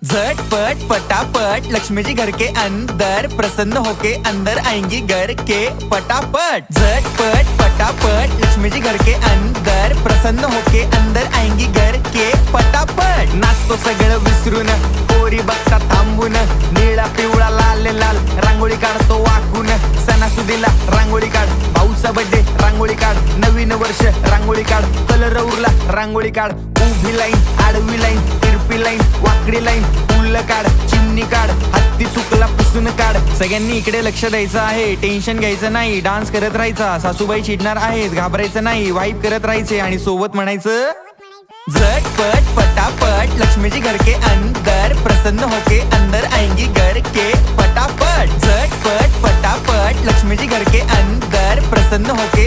झटपट पटापट लक्ष्मी जी घर के अंदर प्रसन्न होके अंदर आएंगी घर के पटापट। झटपट पटापट लक्ष्मी जी घर के अंदर प्रसन्न होके अंदर आएंगी घर के पटापट। नाचतो सगळं विसरून पोरी बघता थांबून, निळा पिवळा लाल लाल रांगोळी काढतो वाकून। सणासुदीला रांगोळी काढ, भाऊचा बर्थडे रांगोळी काढ, नवीन वर्ष रांगोळी काढ, कलर उरला रांगोळी काढ। उभी लाईन, आडवी लाईन, तिरपी लाईन, वाकडी लाईन, फुल काढ, चिमणी काढ, हत्ती चुकला पुसून काढ। सगळ्यांनी इकडे लक्ष द्यायचं आहे, टेन्शन घ्यायचं नाही, डान्स करत राहायचा। सासूबाई चिडणार आहेत, घाबरायचं नाही, वाईब करत राहायचे आणि सोबत म्हणायचं झटपट पटापट लक्ष्मी जी घर के अंदर प्रसन्न होके अंदर आएंगी घर के पटापट। झटपट पटापट लक्ष्मी जी घर के अंदर प्रसन्न होके